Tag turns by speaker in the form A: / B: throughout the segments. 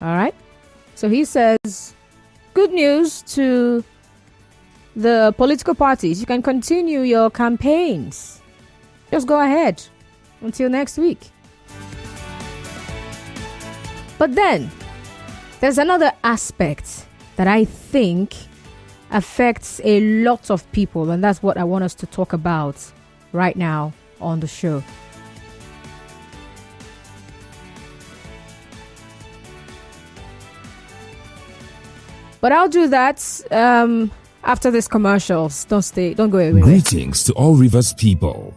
A: All right. So he says, good news to the political parties. You can continue your campaigns. Just go ahead until next week. But then there's another aspect that I think affects a lot of people, and that's what I want us to talk about right now on the show. But I'll do that after this commercials. Don't go away.
B: Greetings to all Rivers people.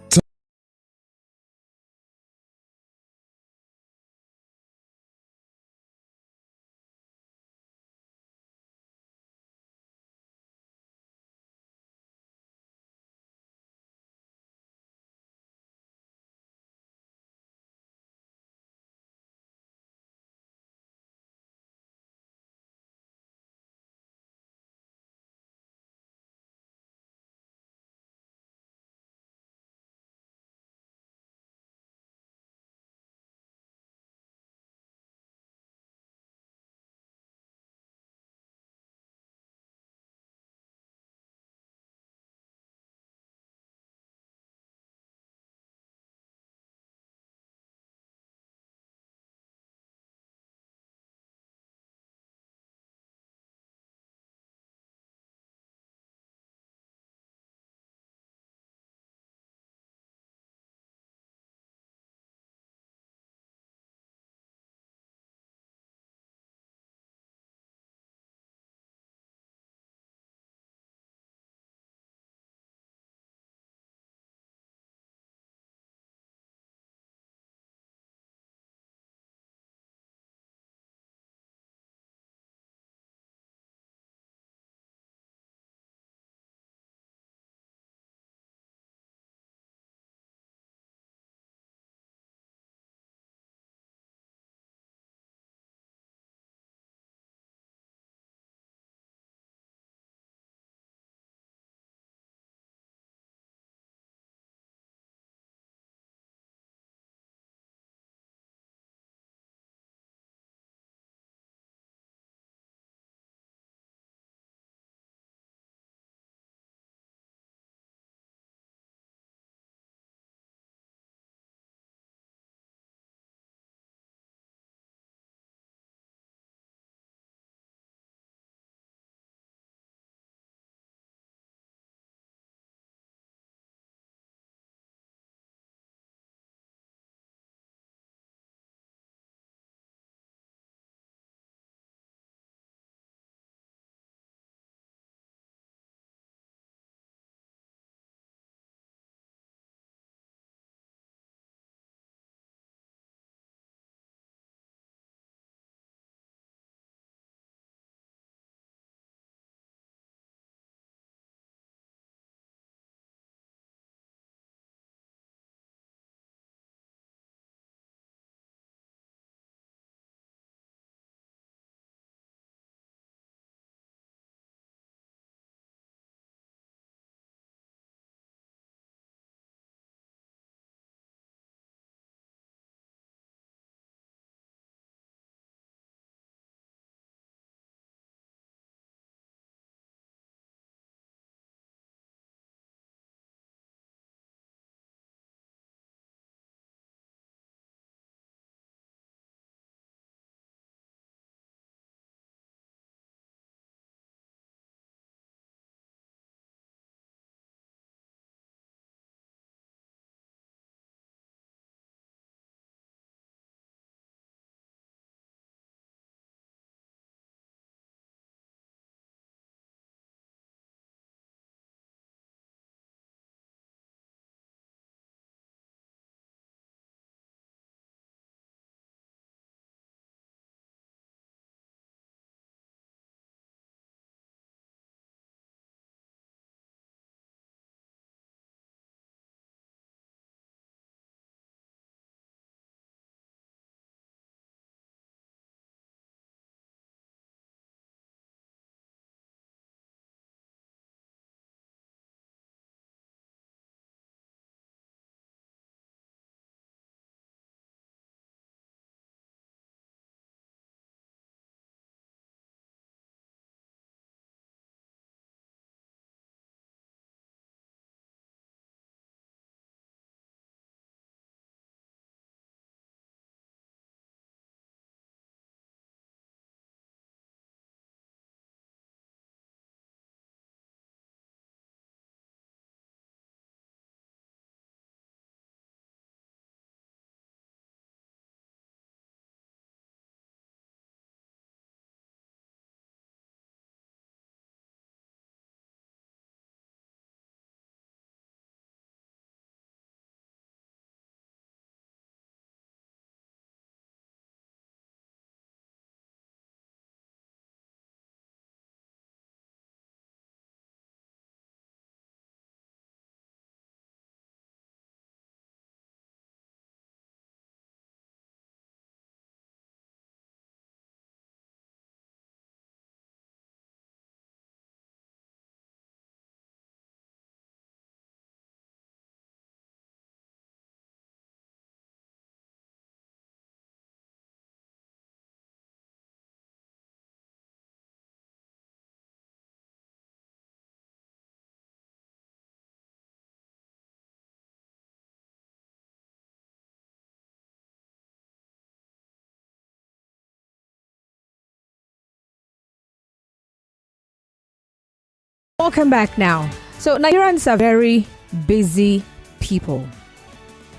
A: Welcome back now. So Nigerians are very busy people,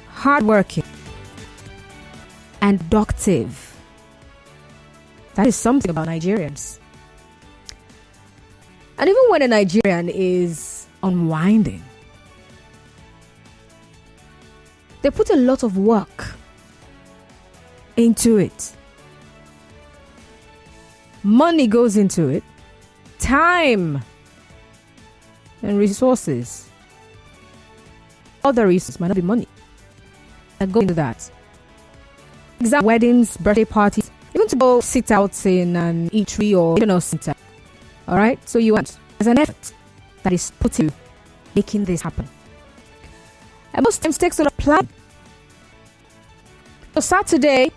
A: hardworking and productive. That is something about Nigerians. And even when a Nigerian is unwinding, they put a lot of work into it. Money goes into it, time and resources. Other reasons might not be money that go into that. Example, weddings, birthday parties, even to go sit out in an eatery or center. All right, so you want there's an effort that is put into making this happen. And most times takes a lot of planning. So Saturday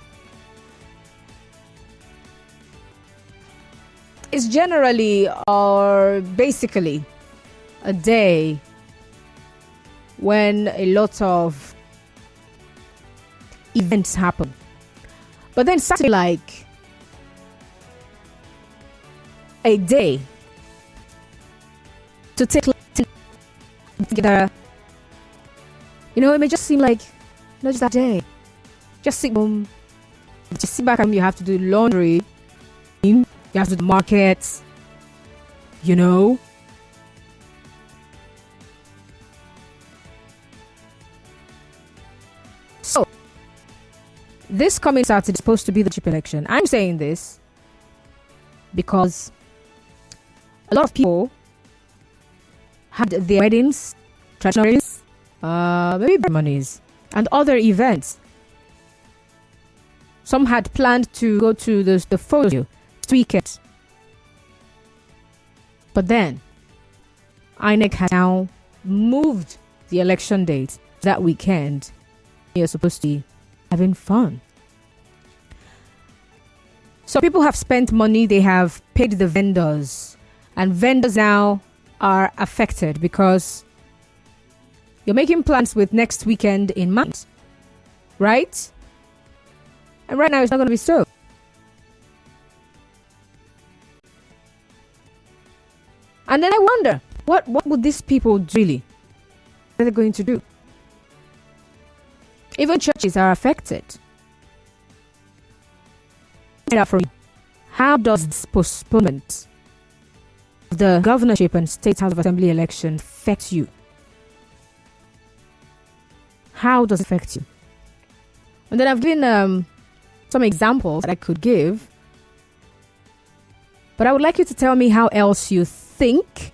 A: is generally or basically a day when a lot of events happen. But then Saturday, like a day to take together, it may just seem like not just that day. Just sit home, just sit back, and you have to do laundry, you have to do the markets, So, this coming Saturday is supposed to be the chip election. I'm saying this because a lot of people had their weddings, traditional weddings, maybe ceremonies, and other events. Some had planned to go to the photo this weekend. But then, INEC has now moved the election date that weekend. You're supposed to be having fun. So people have spent money, they have paid the vendors. And vendors now are affected because you're making plans with next weekend in mind. Right? And right now it's not going to be so. And then I wonder, what would these people do really? What are they going to do? Even churches are affected. How does this postponement of the governorship and state house of assembly election affect you? How does it affect you? And then I've given some examples that I could give, but I would like you to tell me how else you think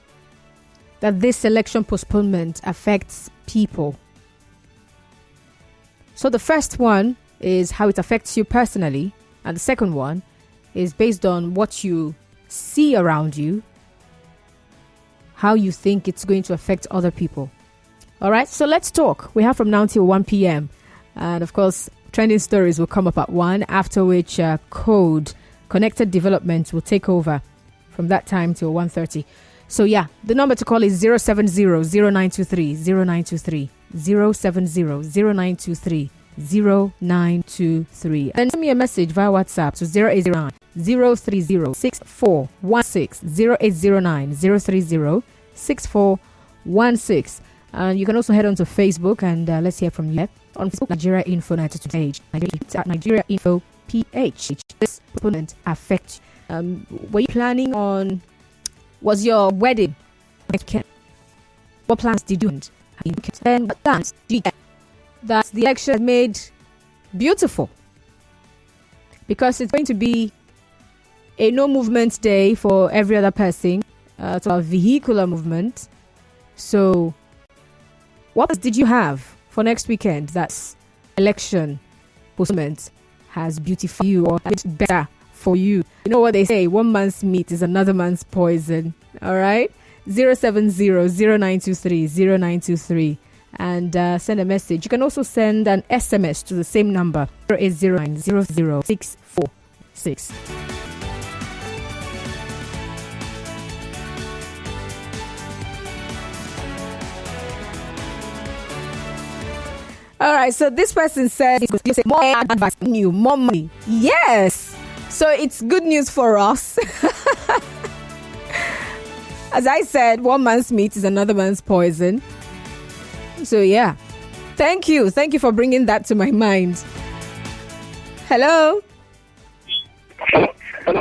A: that this election postponement affects people. So the first one is how it affects you personally, and the second one is based on what you see around you, how you think it's going to affect other people. All right, so let's talk. We have from now till 1 p.m. And of course, trending stories will come up at 1, after which code connected development will take over from that time till 1:30. So yeah, the number to call is 070-0923-0923, 070-0923-0923. And send me a message via WhatsApp to 0809-030-6416, 0809-030-6416. And you can also head on to Facebook and let's hear from you. On Facebook, Nigeria Info 92 page. Nigeria Info PH. This component affect. Were you planning on? Was your wedding? What plans did you have? Then what plans did you get? That the election made beautiful, because it's going to be a no movement day for every other person. So a vehicular movement. So, what did you have for next weekend? That's election postponement has beautified you or it's better for you. You know what they say, one man's meat is another man's poison. All right, 070-0923-0923 and send a message. You can also send an SMS to the same number, 0809-00646. All right, so this person said he's going to say more advice, more money. Yes, so it's good news for us. As I said, one man's meat is another man's poison. So, yeah. Thank you. Thank you for bringing that to my mind. Hello.
C: Hello.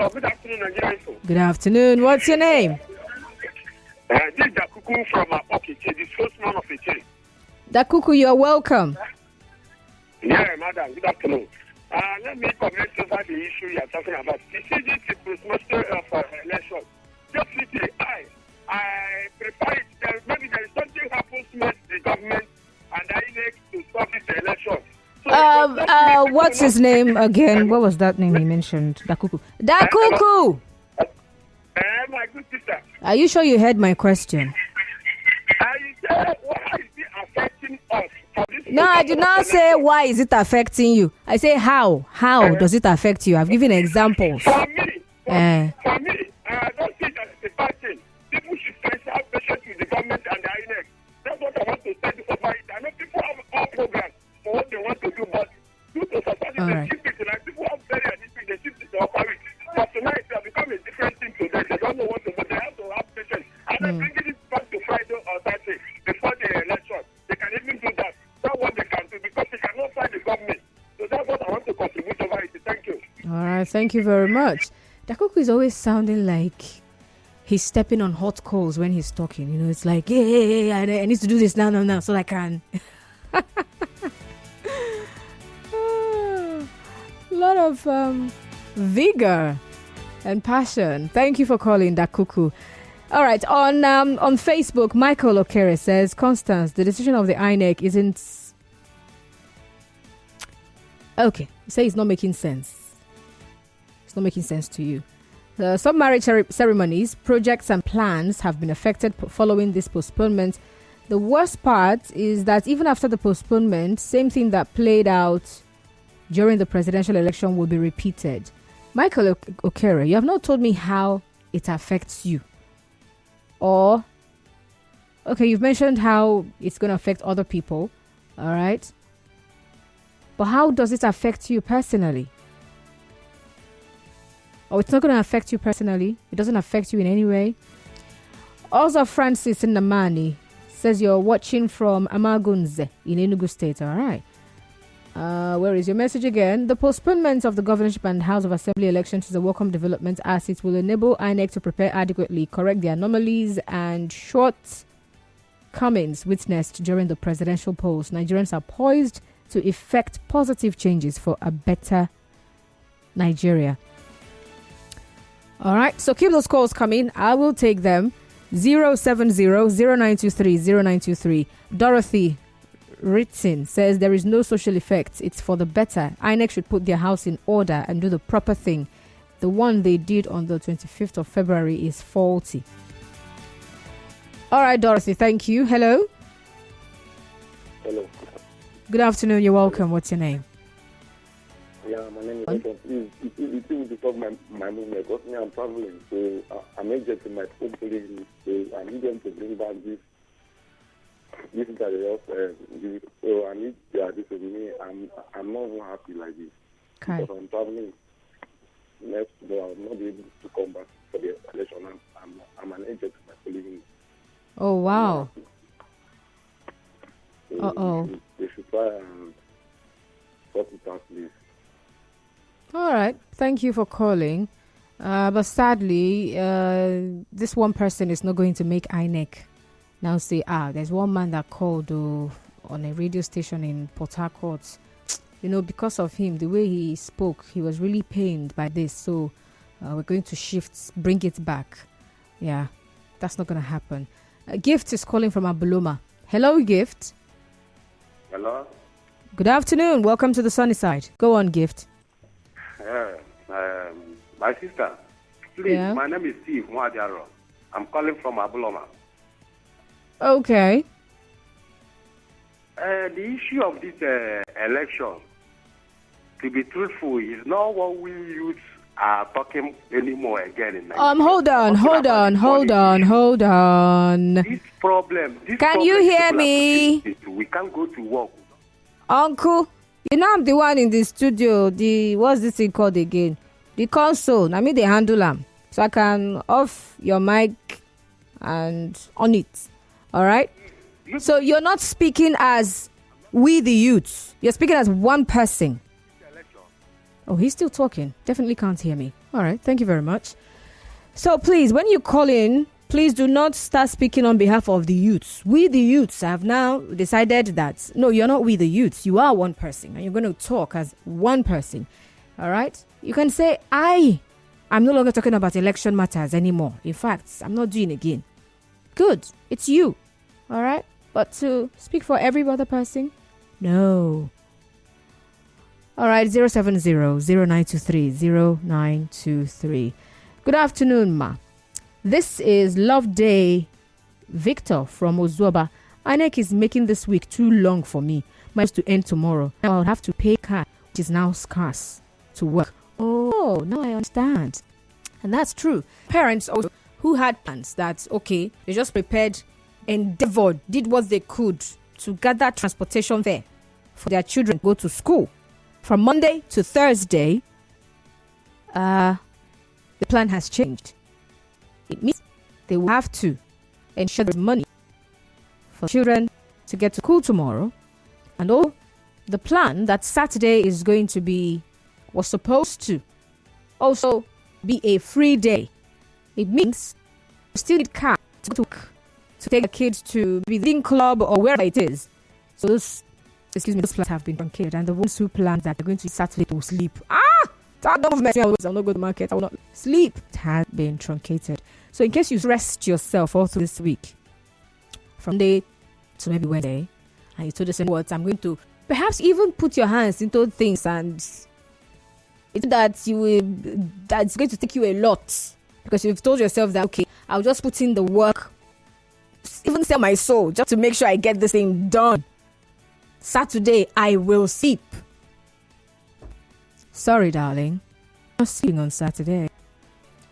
C: Good afternoon, Nigerian.
A: Good afternoon. What's your name?
C: This is Dakuku from Okiche, the spokesman of Iche.
A: Dakuku, you're welcome.
C: Yeah, madam. Good afternoon. Let me comment over the issue you are talking about. You see, this is postmaster of election. Just simply, I prepare it. Maybe there is something happens to the government and I need to stop this election. So
A: what's his name again? What was that name he mentioned? Dakuku. Dakuku!
C: My good sister.
A: Are you sure you heard my question?
C: I said, why is it affecting us?
A: No, I did not say why is it affecting you. I say how. How does it affect you? I've given examples.
C: For me, I don't think that's a bad thing. People should have patience with the government and the INEC. That's what I want to say over it. I know people have all programs for what they want to do, but due to society, they keep it. Like people have very addicted, they keep it to operate. But tonight, it has become a different thing to them. They don't know what to do, but they have to have patience. And then bringing it back to Friday or Saturday before the election. They can even do that. That's what they can do because they cannot fight the government. So that's what I want to contribute over it. Thank you.
A: All right, thank you very much. Dakuku is always sounding like he's stepping on hot coals when he's talking. You know, it's like, yeah, I need to do this now, so I can. A lot of vigor and passion. Thank you for calling, Dakuku. All right, on Facebook, Michael Okere says, Constance, the decision of the INEC isn't... Okay, you say it's not making sense. It's not making sense to you. Some marriage ceremonies, projects and plans have been affected following this postponement. The worst part is that even after the postponement, same thing that played out during the presidential election will be repeated. Michael Okere, you have not told me how it affects you. Or, okay, you've mentioned how it's going to affect other people, all right? But how does it affect you personally? Oh, it's not going to affect you personally? It doesn't affect you in any way? Also, Francis Namani says you're watching from Amagunze in Enugu State, all right? Where is your message again? The postponement of the governorship and House of Assembly elections is a welcome development as it will enable INEC to prepare adequately, correct the anomalies and shortcomings witnessed during the presidential polls. Nigerians are poised to effect positive changes for a better Nigeria. All right, so keep those calls coming. I will take them. 070-0923-0923. Dorothy Ritson says there is no social effect. It's for the better. INEC should put their house in order and do the proper thing. The one they did on the 25th of February is faulty. All right, Dorothy, thank you. Hello.
C: Hello.
A: Good afternoon. You're welcome. What's your name?
C: Yeah, my name is Please, it will disturb my movement because me, I'm traveling. So I'm agent in my home police. So I need them to bring back this guy. So I need this with me. I'm not even happy like this.
A: Okay.
C: Because I'm traveling next day. I'll not be able to come back for the election. I'm an agent in my police.
A: Oh, wow.
C: So they should try and sort it out, please.
A: All right. Thank you for calling. But sadly, this one person is not going to make INEC now say, there's one man that called on a radio station in Port Harcourt. You know, because of him, the way he spoke, he was really pained by this. So we're going to bring it back. Yeah, that's not going to happen. Gift is calling from Abuloma. Hello, Gift.
C: Hello.
A: Good afternoon. Welcome to the sunny side. Go on, Gift.
C: My sister, please, My name is Steve Mwadiaro. I'm calling from Abuloma.
A: Okay.
C: The issue of this election, to be truthful, is not what we youths are talking anymore again in Nigeria. Hold on. This problem.
A: Can you hear me?
C: We can't go to work.
A: Uncle, you know I'm the one in the studio. What's this thing called again? The console. I mean, they handle them. So I can off your mic and on it. All right? So you're not speaking as we the youths. You're speaking as one person. Oh, he's still talking. Definitely can't hear me. All right. Thank you very much. So please, when you call in, please do not start speaking on behalf of the youths. We the youths have now decided that, no, you're not we the youths. You are one person and you're going to talk as one person. All right? You can say, I'm no longer talking about election matters anymore. In fact, I'm not doing it again. Good. It's you. All right? But to speak for every other person, no. All right, 070-0923-0923. Good afternoon, ma. This is Love Day Victor from Ozuoba. INEC is making this week too long for me. Mine is to end tomorrow. Now I'll have to pay cash, which is now scarce, to work. Oh, now I understand. And that's true. Parents also who had plans that, okay, they just prepared, endeavored, did what they could to gather transportation fare for their children to go to school. From Monday to Thursday, the plan has changed. It means they will have to ensure there's money for children to get to school tomorrow. And the plan that Saturday is going to be, was supposed to also be a free day. It means you still need car to take the kids to the reading club or wherever it is. So those plans have been truncated, and the ones who plan that they're going to Saturday will sleep. I'll not go to the market. I will not sleep. It has been truncated. So in case you rest yourself all through this week, from Monday to maybe Wednesday, and you told yourself, what, I'm going to perhaps even put your hands into things, and it's that's going to take you a lot, because you've told yourself that, okay, I'll just put in the work, even sell my soul just to make sure I get this thing done. Saturday, I will sleep. Sorry, darling. You're not sleeping on Saturday.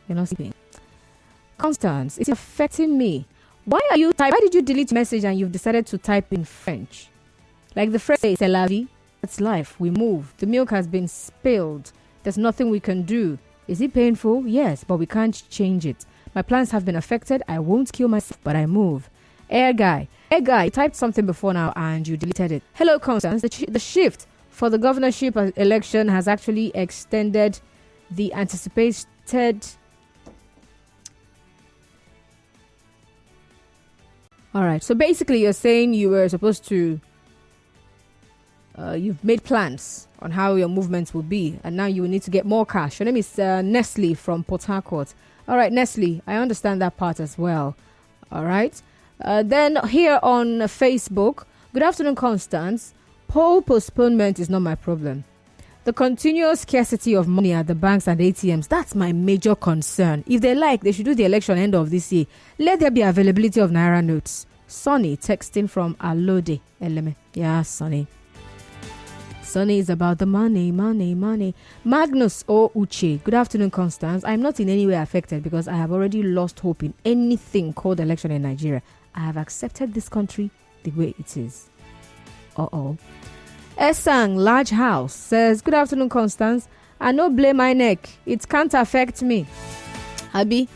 A: You're not sleeping. Constance, it's affecting me. Why did you delete message and you've decided to type in French? Like the French say, c'est la vie. It's life. We move. The milk has been spilled. There's nothing we can do. Is it painful? Yes, but we can't change it. My plans have been affected. I won't kill myself, but I move. Air guy, you typed something before now and you deleted it. Hello, Constance. The shift for the governorship election has actually extended the anticipated. All right. So basically, you're saying you were supposed to. You've made plans on how your movements will be, and now you will need to get more cash. Your name is Nestle from Port Harcourt. All right, Nestle. I understand that part as well. All right. Then here on Facebook, good afternoon, Constance. Poll postponement is not my problem. The continuous scarcity of money at the banks and ATMs, that's my major concern. If they like, they should do the election end of this year. Let there be availability of Naira notes. Sonny texting from Alode, Eleme. Yeah, Sonny. Sonny is about the money. Magnus O. Uche. Good afternoon, Constance. I'm not in any way affected because I have already lost hope in anything called election in Nigeria. I have accepted this country the way it is. Esang Large House says, good afternoon, Constance. I no blame my neck. It can't affect me. Abi.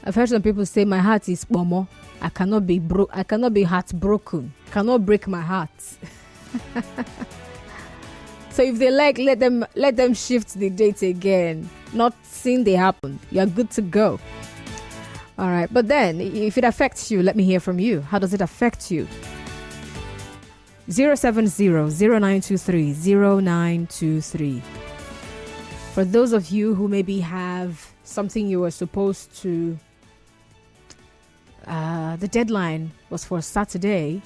A: I've heard some people say my heart is bomo. I cannot be heartbroken. Cannot break my heart. So if they like, let them shift the date again. Not seeing they happen. You're good to go. All right. But then, if it affects you, let me hear from you. How does it affect you? 070-0923-0923. For those of you who maybe have something you were supposed to, the deadline was for Saturday,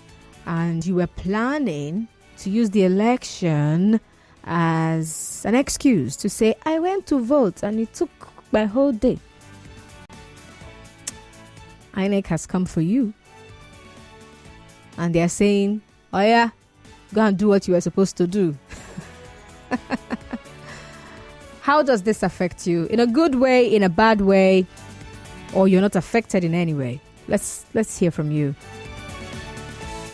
A: and you were planning to use the election as an excuse to say, I went to vote and it took my whole day. INEC has come for you. And they're saying, oh yeah, go and do what you were supposed to do. How does this affect you? In a good way, in a bad way, or you're not affected in any way? Let's hear from you.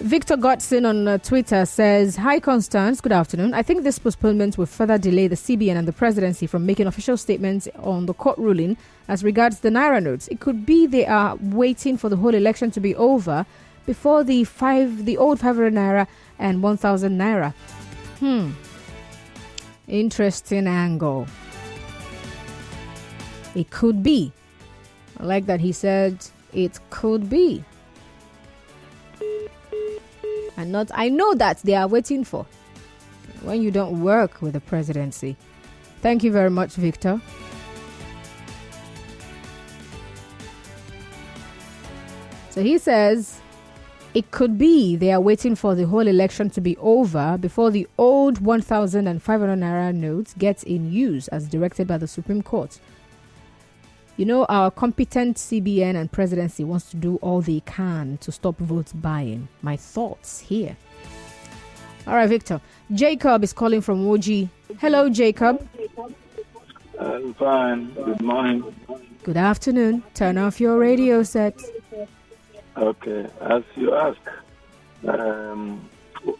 A: Victor Godson on Twitter says, "Hi Constance, good afternoon. I think this postponement will further delay the CBN and the presidency from making official statements on the court ruling as regards the Naira notes. It could be they are waiting for the whole election to be over before the old 500 Naira and 1,000 Naira. Interesting angle. It could be. I like that he said it could be. I know that they are waiting for when you don't work with the presidency." Thank you very much, Victor. So he says it could be they are waiting for the whole election to be over before the old 1,500 Naira notes gets in use as directed by the Supreme Court. You know, our competent CBN and presidency wants to do all they can to stop vote buying. My thoughts here. All right, Victor. Jacob is calling from Woji. Hello, Jacob.
D: I'm fine. Good morning.
A: Good afternoon. Turn off your radio set.
D: Okay. As you ask,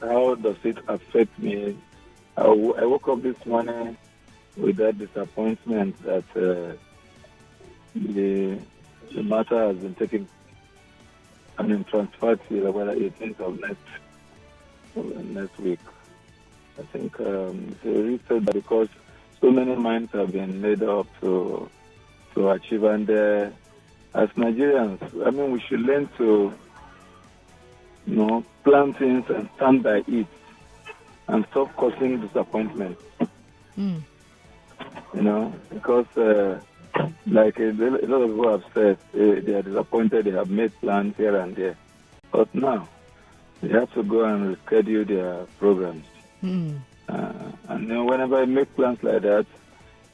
D: how does it affect me? I woke up this morning with that disappointment that the matter has been taken, transferred to the 18th of next week. I think it's a reset because so many minds have been made up to achieve, and as Nigerians, we should learn to, plan things and stand by it and stop causing disappointment. Because like a lot of people have said, they are disappointed, they have made plans here and there. But now, they have to go and reschedule their programs. And whenever I make plans like that,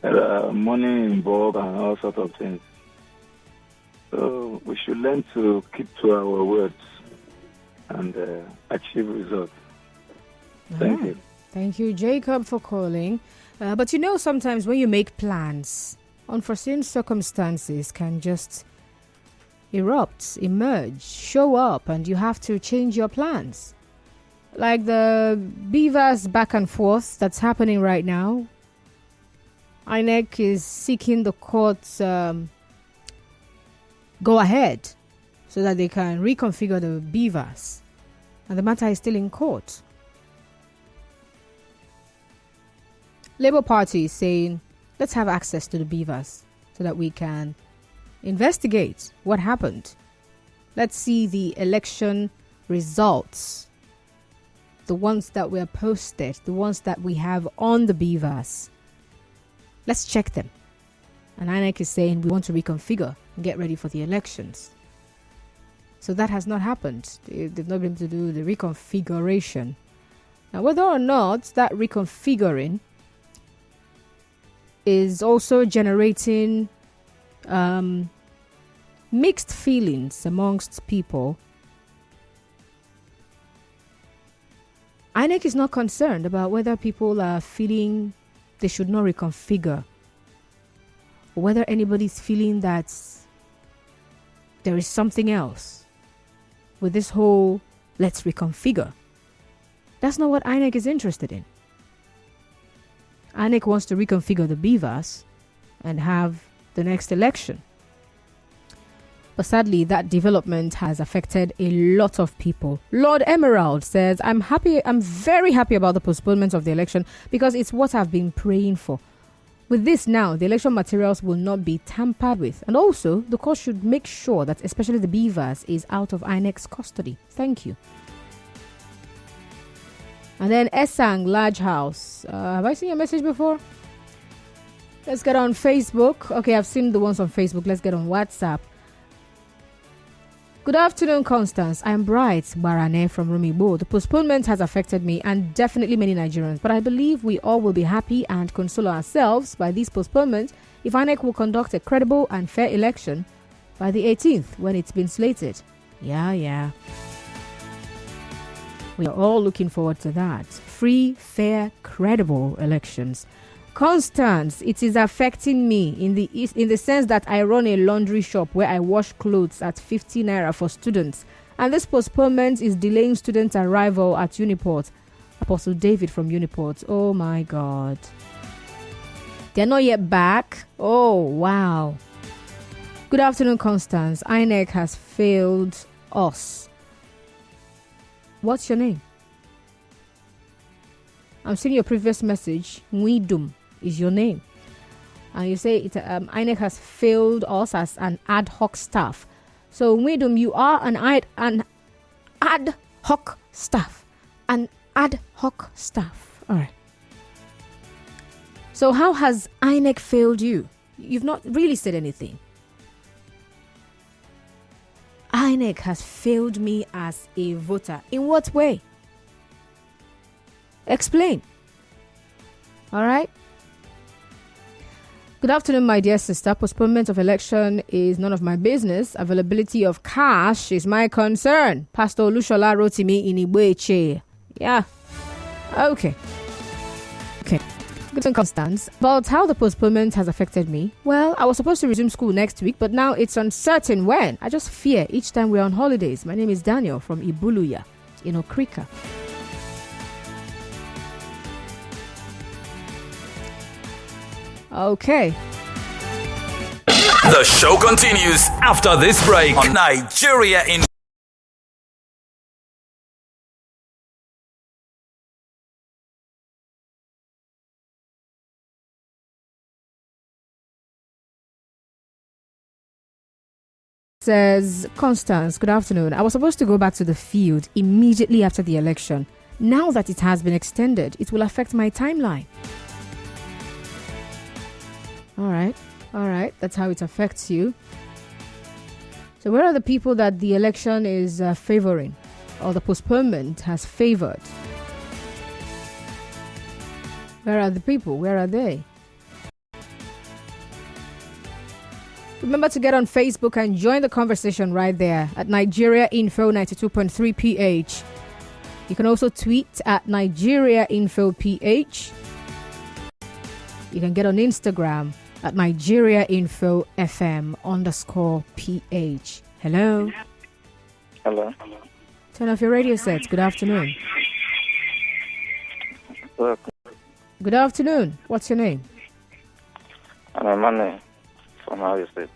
D: there are money involved and all sorts of things. So we should learn to keep to our words and achieve results. Thank you.
A: Thank you, Jacob, for calling. But sometimes when you make plans, unforeseen circumstances can just emerge, show up, and you have to change your plans. Like the beavers back and forth that's happening right now. INEC is seeking the court's go ahead so that they can reconfigure the beavers. And the matter is still in court. Labour Party is saying, let's have access to the beavers so that we can investigate what happened. Let's see the election results. The ones that were posted, the ones that we have on the beavers. Let's check them. And INEC is saying we want to reconfigure and get ready for the elections. So that has not happened. They've not been able to do the reconfiguration. Now, whether or not that reconfiguring is also generating mixed feelings amongst people, INEC is not concerned about whether people are feeling they should not reconfigure, or whether anybody's feeling that there is something else with this whole let's reconfigure. That's not what INEC is interested in. INEC wants to reconfigure the beavers and have the next election. But sadly, that development has affected a lot of people. Lord Emerald says, I'm very happy about the postponement of the election because it's what I've been praying for. With this now, the election materials will not be tampered with. And also, the court should make sure that especially the beavers is out of INEC's custody. Thank you. And then Esang Large House. Have I seen your message before? Let's get on Facebook. Okay, I've seen the ones on Facebook. Let's get on WhatsApp. Good afternoon, Constance. I'm Bright Barane from Rumibo. The postponement has affected me and definitely many Nigerians, but I believe we all will be happy and console ourselves by these postponements if INEC will conduct a credible and fair election by the 18th when it's been slated. Yeah. We are all looking forward to that. Free, fair, credible elections. Constance, it is affecting me in the sense that I run a laundry shop where I wash clothes at 50 naira for students And this postponement is delaying students' arrival at Uniport. Apostle David from Uniport. Oh my God. They're not yet back. Oh, wow. Good afternoon, Constance. INEC has failed us. What's your name? I'm seeing your previous message. Mwidum is your name. And you say INEC has failed us as an ad hoc staff. So, Mwidum, you are an ad hoc staff. An ad hoc staff. All right. So, how has INEC failed you? You've not really said anything. INEC has failed me as a voter. In what way? Explain. All right. Good afternoon, my dear sister. Postponement of election is none of my business. Availability of cash is my concern. Pastor Olushola wrote to me in Igweche. Yeah. Okay. Good afternoon, Constance. About how the postponement has affected me. Well, I was supposed to resume school next week, but now it's uncertain when. I just fear each time we're on holidays. My name is Daniel from Ibuluya in Okrika. Okay.
E: The show continues after this break on Nigeria in.
A: Says Constance, good afternoon. I was supposed to go back to the field immediately after the election. Now that it has been extended, it will affect my timeline. All right. That's how it affects you. So where are the people that the election is favoring or the postponement has favored? Where are the people? Where are they? Remember to get on Facebook and join the conversation right there at Nigeria Info 92.3 PH. You can also tweet at Nigeria Info PH. You can get on Instagram at Nigeria Info FM _PH. Hello.
F: Hello.
A: Turn off your radio sets. Good afternoon.
F: Look,
A: Good afternoon. What's your name?
F: I'm Emmanuel from Ohio State.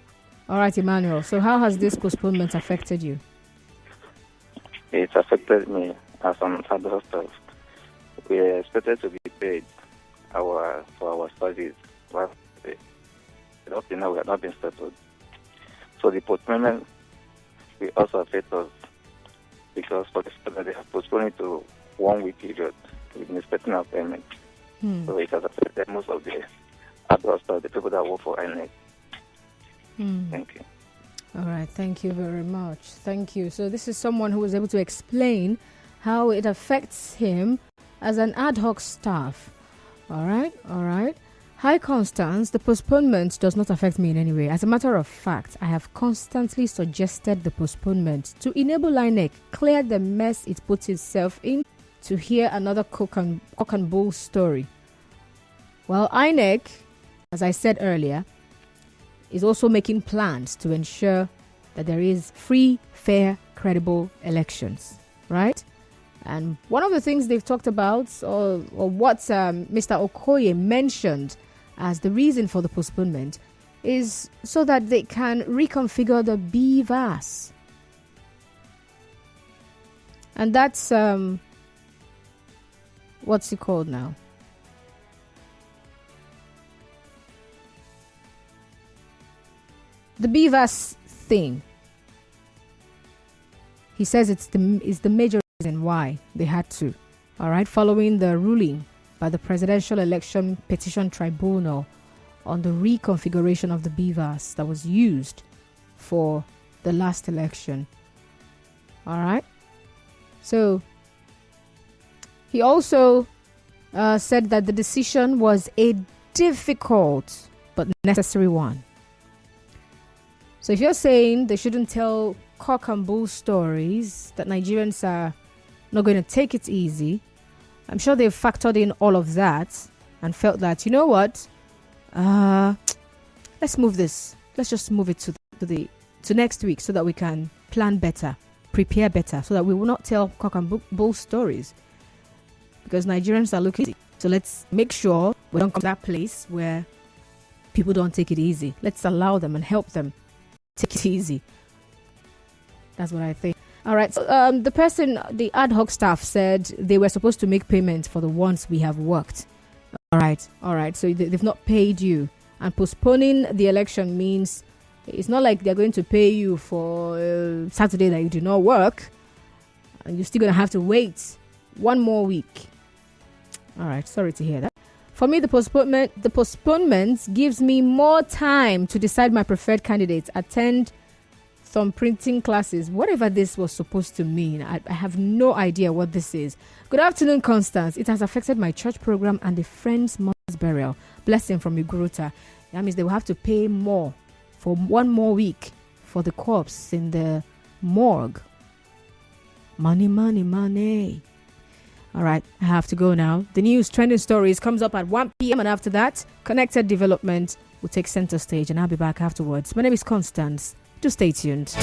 A: All right, Emmanuel. So how has this postponement affected you?
F: It affected me as an adult staff. We are expected to be paid for our studies. But up to now, we have not been settled. So the postponement will also affect us because for the students, they have postponed it to 1 week period. We've been expecting our payment. So it has affected most of the adult staff, the people that work for INEC. Thank you.
A: All right. Thank you very much. Thank you. So this is someone who was able to explain how it affects him as an ad hoc staff. All right. Hi, Constance. The postponement does not affect me in any way. As a matter of fact, I have constantly suggested the postponement to enable INEC clear the mess it puts itself in to hear another cock and bull story. Well, INEC, as I said earlier, is also making plans to ensure that there is free, fair, credible elections, right? And one of the things they've talked about, or what Mr. Okoye mentioned as the reason for the postponement, is so that they can reconfigure the BVAS. And that's, what's it called now? The BVAS thing. He says it's the major reason why they had to. All right, following the ruling by the Presidential Election Petition Tribunal on the reconfiguration of the BVAS that was used for the last election. All right. So he also said that the decision was a difficult but necessary one. So if you're saying they shouldn't tell cock and bull stories, that Nigerians are not going to take it easy, I'm sure they've factored in all of that and felt that, you know what, let's move this. Let's just move it to next week so that we can plan better. prepare better so that we will not tell cock and bull stories. Because Nigerians are looking easy. So let's make sure we don't come to that place where people don't take it easy. Let's allow them and help them take it easy. That's what I think. All right. So, the ad hoc staff said they were supposed to make payment for the ones we have worked. All right. So they've not paid you. And postponing the election means it's not like they're going to pay you for Saturday that you do not work. And you're still going to have to wait one more week. All right. Sorry to hear that. For me, the postponement gives me more time to decide my preferred candidates, attend some printing classes, whatever this was supposed to mean. I have no idea what this is. Good afternoon, Constance. It has affected my church program and a friend's mother's burial. Blessing from Igurota. That means they will have to pay more for one more week for the corpse in the morgue. Money, money, money. All right, I have to go now. The news trending stories comes up at 1 p.m. and after that, Connected Development will take center stage and I'll be back afterwards. My name is Constance. Just stay tuned.